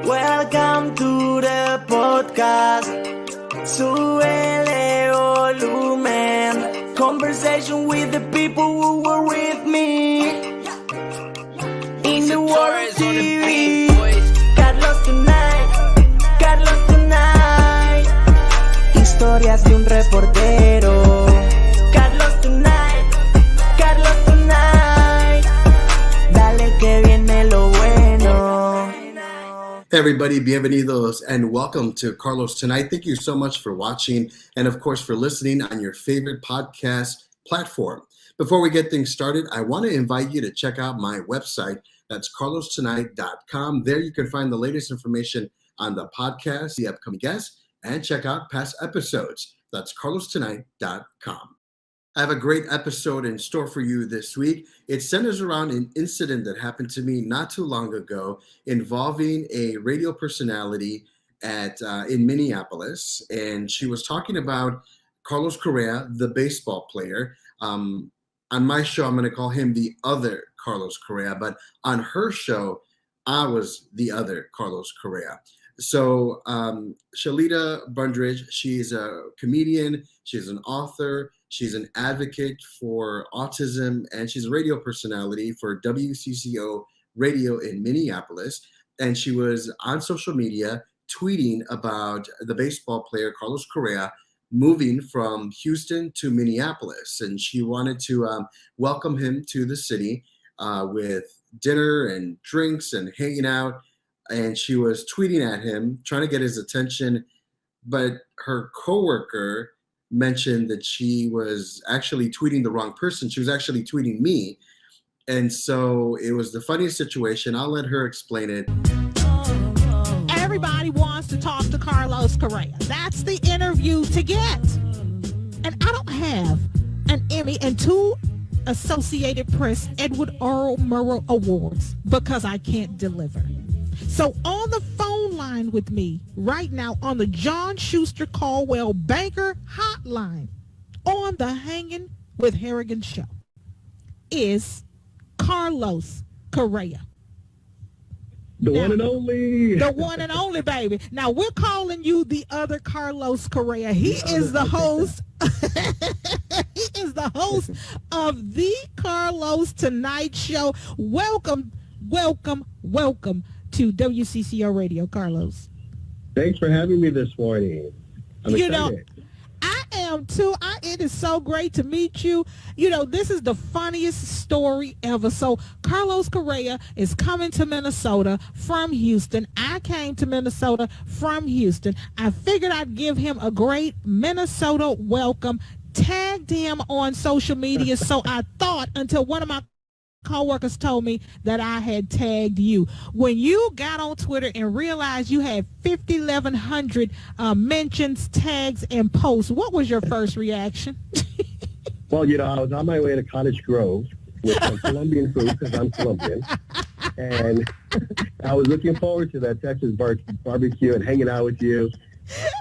Welcome to the podcast. Súbele volumen. Conversation with the people who were with me. In the world TV. Carlos Tonight. Historias de un reportero. Carlos Tonight. Dale que viene lo bueno. Hey everybody, bienvenidos and welcome to Carlos Tonight. Thank you so much for watching and of course for listening on your favorite podcast platform. Before we get things started, I want to invite you to check out my website. That's carlostonight.com. There you can find the latest information on the podcast, the upcoming guests, and check out past episodes. That's carlostonight.com. I have a great episode in store for you this week. It centers around an incident that happened to me not too long ago involving a radio personality in Minneapolis. And she was talking about Carlos Correa, the baseball player. On my show, I'm going to call him the other Carlos Correa, but on her show, I was the other Carlos Correa. So Sheletta Brundidge, she's a comedian, she's an author, she's an advocate for autism, and she's a radio personality for WCCO Radio in Minneapolis. And she was on social media tweeting about the baseball player Carlos Correa moving from Houston to Minneapolis. And she wanted to welcome him to the city with dinner and drinks and hanging out. And she was tweeting at him, trying to get his attention. But her coworker mentioned that she was actually tweeting the wrong person. She was actually tweeting me. And so it was the funniest situation. I'll let her explain it. Everybody wants to talk to Carlos Correa. That's the interview to get. And I don't have an Emmy and 2 Associated Press Edward R. Murrow Awards because I can't deliver. So on the phone line with me right now on the John Schuster Caldwell Banker Hotline on the Hanging with Harrigan show is Carlos Correa. The one and only. The one and only, baby. Now, we're calling you the other Carlos Correa. He is the host. He is the host of the Carlos Tonight Show. Welcome to WCCO Radio, Carlos. Thanks for having me this morning. I'm excited. I am too. It is so great to meet you. This is the funniest story ever. So Carlos Correa is coming to Minnesota from Houston. I came to Minnesota from Houston. I figured I'd give him a great Minnesota welcome, tagged him on social media. So I thought until one of my coworkers told me that I had tagged you. When you got on Twitter and realized you had 5,100 mentions, tags, and posts, what was your first reaction? Well, I was on my way to Cottage Grove with some Colombian food because I'm Colombian. And I was looking forward to that Texas barbecue and hanging out with you.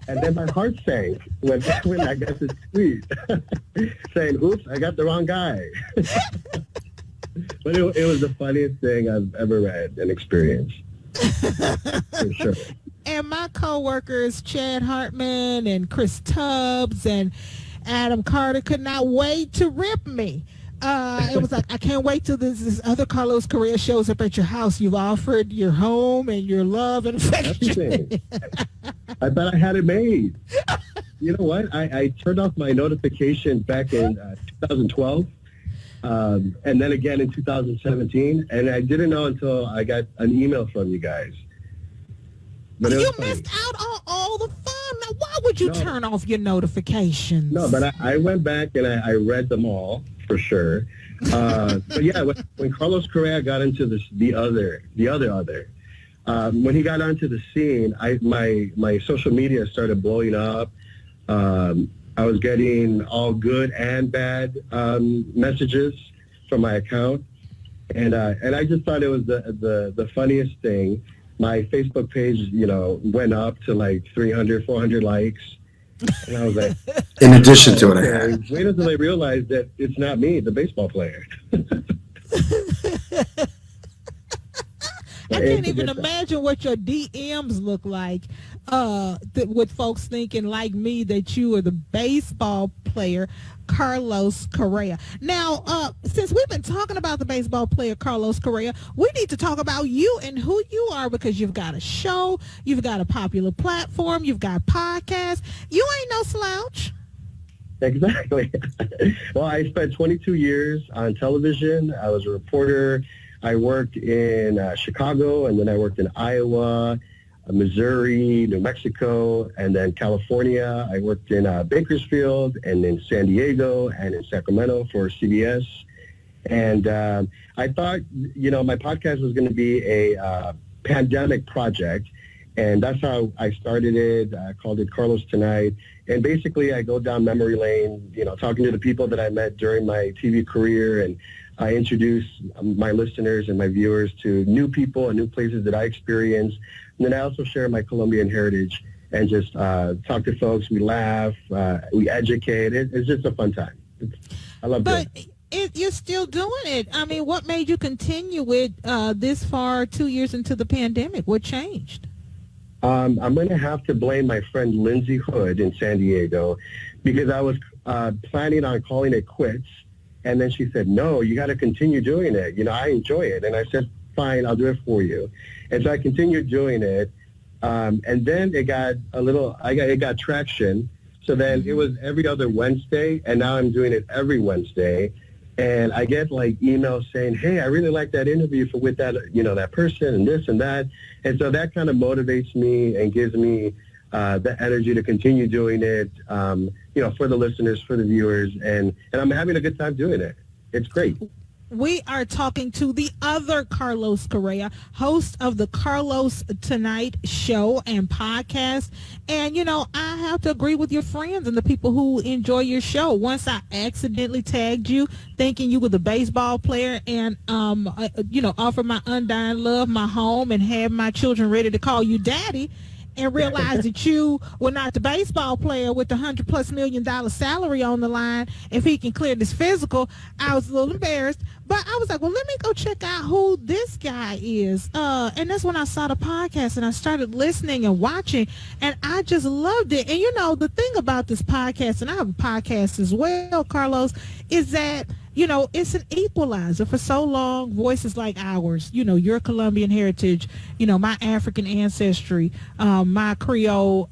And then my heart sank when I got this tweet saying, oops, I got the wrong guy. But it was the funniest thing I've ever read and experienced, for sure. And my coworkers, Chad Hartman and Chris Tubbs and Adam Carter, could not wait to rip me. It was like, I can't wait till this other Carlos Correa shows up at your house. You've offered your home and your love and affection. I thought I had it made. You know what? I turned off my notification back in 2012. And then again in 2017, and I didn't know until I got an email from you guys. But you missed out on all the fun. Now, why would you turn off your notifications? No, but I went back and I read them all for sure. But yeah, when Carlos Correa got into the other, when he got onto the scene, my social media started blowing up. I was getting all good and bad messages from my account, and I just thought it was the funniest thing. My Facebook page, went up to like 300, 400 likes, and I was like, in addition to what I had. Wait until I realized that it's not me, the baseball player. I can't even imagine what your DMs look like with folks thinking like me that you are the baseball player Carlos Correa. Now, since we've been talking about the baseball player Carlos Correa, we need to talk about you and who you are, because you've got a show, you've got a popular platform, you've got podcasts. You ain't no slouch. Exactly. Well, I spent 22 years on television. I was a reporter. I worked in Chicago, and then I worked in Iowa, Missouri, New Mexico, and then California. I worked in Bakersfield and in San Diego and in Sacramento for CBS. And I thought, my podcast was going to be a pandemic project. And that's how I started it. I called it Carlos Tonight. And basically, I go down memory lane, talking to the people that I met during my TV career. And I introduce my listeners and my viewers to new people and new places that I experienced. And then I also share my Colombian heritage and just talk to folks. We laugh. We educate. It's just a fun time. I love it. But you're still doing it. I mean, what made you continue it this far, 2 years into the pandemic? What changed? I'm going to have to blame my friend Lindsay Hood in San Diego, because I was planning on calling it quits. And then she said, no, you got to continue doing it. I enjoy it. And I said, fine, I'll do it for you. And so I continued doing it. And then it got it got traction. So then it was every other Wednesday. And now I'm doing it every Wednesday. And I get emails saying, hey, I really like that interview with that, that person and this and that. And so that kind of motivates me and gives me the energy to continue doing it, for the listeners, for the viewers. And I'm having a good time doing it. It's great. We are talking to the other Carlos Correa, host of the Carlos Tonight show and podcast. And, I have to agree with your friends and the people who enjoy your show. Once I accidentally tagged you thinking you were the baseball player and, offer my undying love, my home, and have my children ready to call you daddy, and realized that you were not the baseball player with the $100+ million salary on the line. If he can clear this physical, I was a little embarrassed. But I was like, well, let me go check out who this guy is. And that's when I saw the podcast and I started listening and watching, and I just loved it. And, the thing about this podcast, and I have a podcast as well, Carlos, is that it's an equalizer. For so long, voices like ours, your Colombian heritage, my African ancestry, my Creole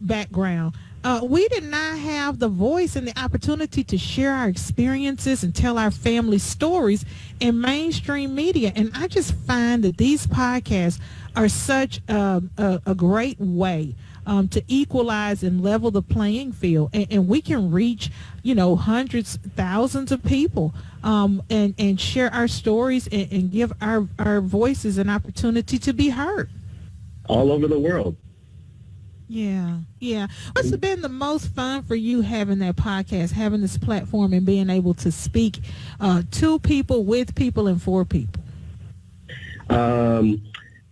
background, we did not have the voice and the opportunity to share our experiences and tell our family stories in mainstream media. And I just find that these podcasts are such a great way to equalize and level the playing field, and we can reach hundreds, thousands of people, and share our stories and give our voices an opportunity to be heard all over the world. Yeah. What's been the most fun for you having that podcast, having this platform, and being able to speak to people, with people, and for people?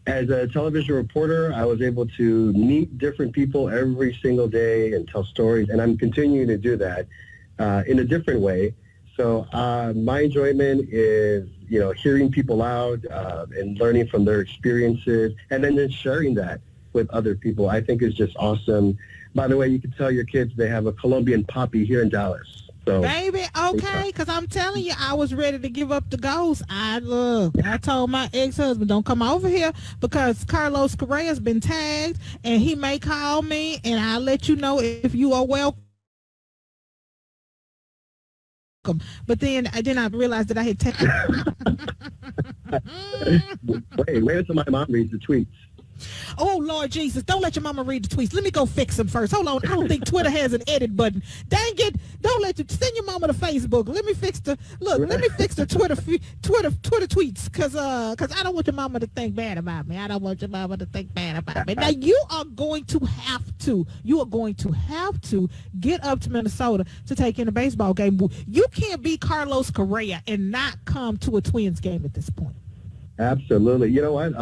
As a television reporter, I was able to meet different people every single day and tell stories, and I'm continuing to do that in a different way. So my enjoyment is, hearing people out and learning from their experiences, and then sharing that with other people. I think is just awesome. By the way, you can tell your kids they have a Colombian poppy here in Dallas. So, baby, okay, because I'm telling you, I was ready to give up the ghost. I told my ex-husband, don't come over here, because Carlos Correa has been tagged, and he may call me, and I'll let you know if you are welcome. But then I realized that I had tagged. Wait until my mom reads the tweets. Oh, Lord Jesus, don't let your mama read the tweets. Let me go fix them first. Hold on. I don't think Twitter has an edit button. Dang it. Send your mama to Facebook. Let me fix the Twitter tweets, because I don't want your mama to think bad about me. Now, you are going to have to get up to Minnesota to take in a baseball game. You can't be Carlos Correa and not come to a Twins game at this point. Absolutely. You know what?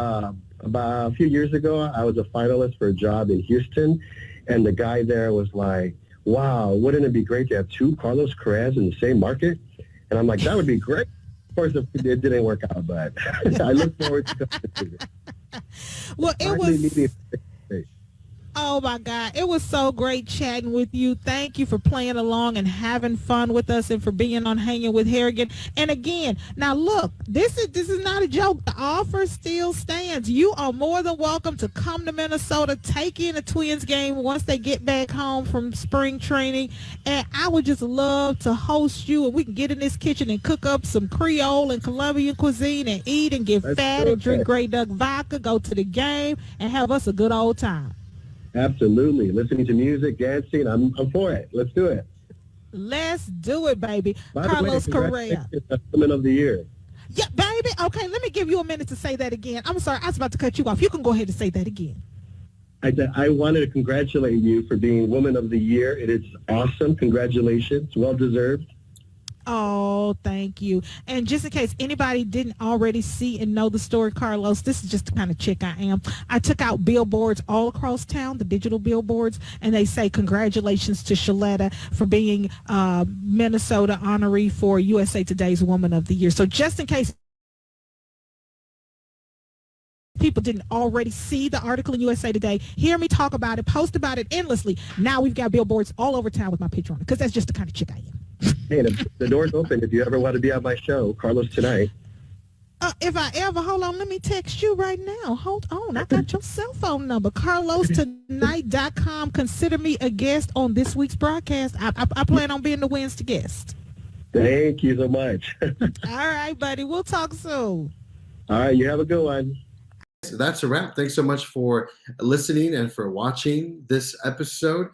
About a few years ago, I was a finalist for a job in Houston, and the guy there was like, wow, wouldn't it be great to have two Carlos Correas in the same market? And I'm like, that would be great. Of course, it didn't work out, but I look forward to it. Well, it Finally was. meeting. Oh my God. It was so great chatting with you. Thank you for playing along and having fun with us and for being on Hanging with Harrigan. And again, now look, this is not a joke. The offer still stands. You are more than welcome to come to Minnesota, take in a Twins game once they get back home from spring training. And I would just love to host you, and we can get in this kitchen and cook up some Creole and Colombian cuisine and eat and get fat and drink Grey Duck vodka, go to the game, and have us a good old time. Absolutely. Listening to music, dancing. I'm for it. Let's do it. Let's do it, baby. By Carlos the way, Correa. Woman of the Year. Yeah, baby. Okay, let me give you a minute to say that again. I'm sorry, I was about to cut you off. You can go ahead and say that again. I wanted to congratulate you for being Woman of the Year. It is awesome. Congratulations. Well deserved. Oh, thank you. And just in case anybody didn't already see and know the story, Carlos, this is just the kind of chick I am. I took out billboards all across town, the digital billboards, and they say congratulations to Sheletta for being Minnesota honoree for USA Today's Woman of the Year. So just in case people didn't already see the article in USA Today, hear me talk about it, post about it endlessly. Now we've got billboards all over town with my picture on it, because that's just the kind of chick I am. Hey, the door's open if you ever want to be on my show, Carlos Tonight. If I ever, hold on, let me text you right now. Hold on, I got your cell phone number, carlostonight.com. Consider me a guest on this week's broadcast. I plan on being the Wednesday guest. Thank you so much. All right, buddy. We'll talk soon. All right, you have a good one. So that's a wrap. Thanks so much for listening and for watching this episode.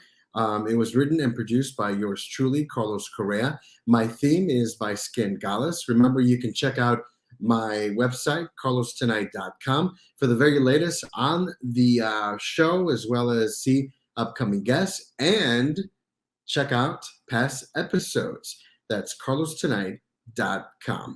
It was written and produced by yours truly, Carlos Correa. My theme is by Skin Gallus. Remember, you can check out my website, carlostonight.com, for the very latest on the show, as well as see upcoming guests and check out past episodes. That's carlostonight.com.